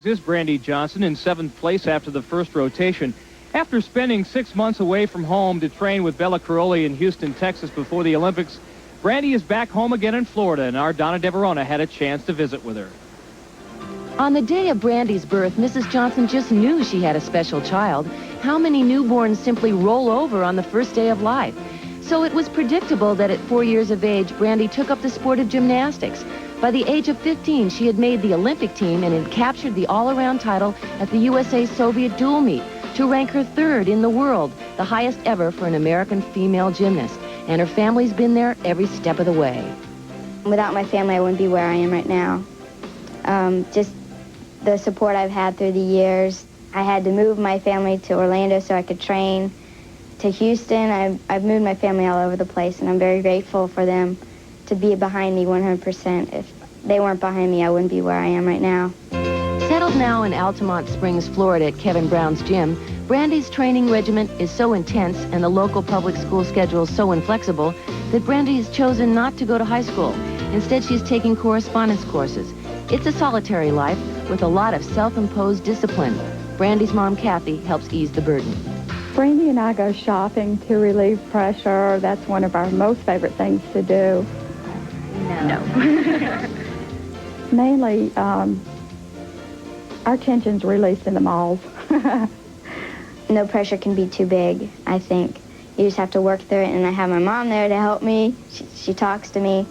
Is Brandy Johnson in 7th place after the first rotation. After spending 6 months away from home to train with Bella Caroli in Houston, Texas before the Olympics, Brandy is back home again in Florida, and our Donna DeVerona had a chance to visit with her. On the day of Brandy's birth, Mrs. Johnson just knew she had a special child. How many newborns simply roll over on the first day of life? So it was predictable that at 4 years of age, Brandy took up the sport of gymnastics. By the age of 15, she had made the Olympic team and had captured the all-around title at the USA-Soviet dual meet to rank her 3rd in the world, the highest ever for an American female gymnast. And her family's been there every step of the way. Without my family, I wouldn't be where I am right now. Just the support I've had through the years. I had to move my family to Orlando so I could train, to Houston. I've moved my family all over the place, and I'm very grateful for them to be behind me 100%. If they weren't behind me, I wouldn't be where I am right now. Settled now in Altamont Springs, Florida at Kevin Brown's gym, Brandy's training regimen is so intense and the local public school schedule so inflexible that Brandy has chosen not to go to high school. Instead, she's taking correspondence courses. It's a solitary life with a lot of self-imposed discipline. Brandy's mom, Kathy, helps ease the burden. Brandy and I go shopping to relieve pressure. That's one of our most favorite things to do. No. Mainly, our tension's released in the malls. No pressure can be too big, I think. You just have to work through it, and I have my mom there to help me. She talks to me.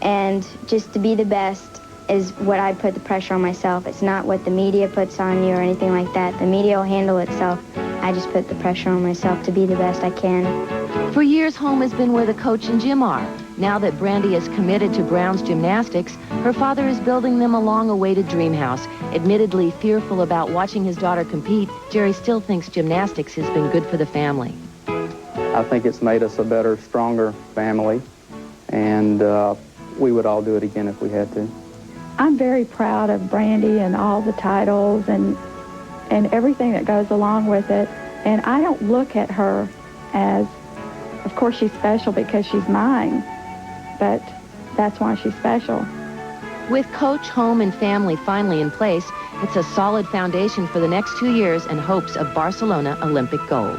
And just to be the best is what I put the pressure on myself. It's not what the media puts on you or anything like that. The media will handle itself. I just put the pressure on myself to be the best I can. For years, home has been where the coach and gym are. Now that Brandy is committed to Brown's Gymnastics, her father is building them a long-awaited dream house. Admittedly fearful about watching his daughter compete, Jerry still thinks gymnastics has been good for the family. I think it's made us a better, stronger family, and we would all do it again if we had to. I'm very proud of Brandy and all the titles and everything that goes along with it. And I don't look at her as, of course she's special because she's mine, but that's why she's special. With coach, home, and family finally in place, it's a solid foundation for the next 2 years and hopes of Barcelona Olympic gold.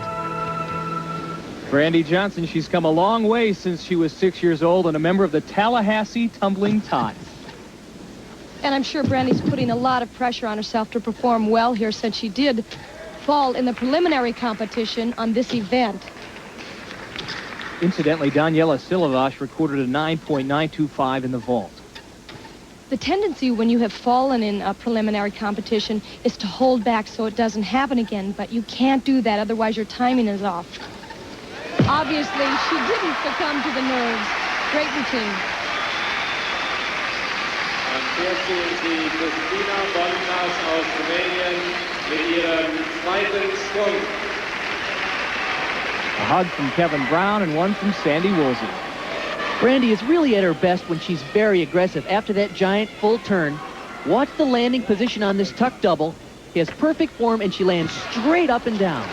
Brandy Johnson, she's come a long way since she was 6 years old and a member of the Tallahassee Tumbling Tots. And I'm sure Brandy's putting a lot of pressure on herself to perform well here since she did fall in the preliminary competition on this event. Incidentally, Daniela Silavash recorded a 9.925 in the vault. The tendency when you have fallen in a preliminary competition is to hold back so it doesn't happen again, but you can't do that, otherwise your timing is off. Obviously, she didn't succumb to the nerves. Great routine. Sie Christina Bontas aus Rumänien mit ihrem 2. Schwung. A hug from Kevin Brown and one from Sandy Woolsey. Brandy is really at her best when she's very aggressive after that giant full turn. Watch the landing position on this tuck double. She has perfect form and she lands straight up and down.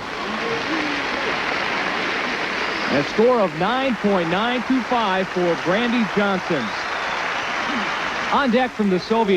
A score of 9.925 for Brandy Johnson. On deck from the Soviet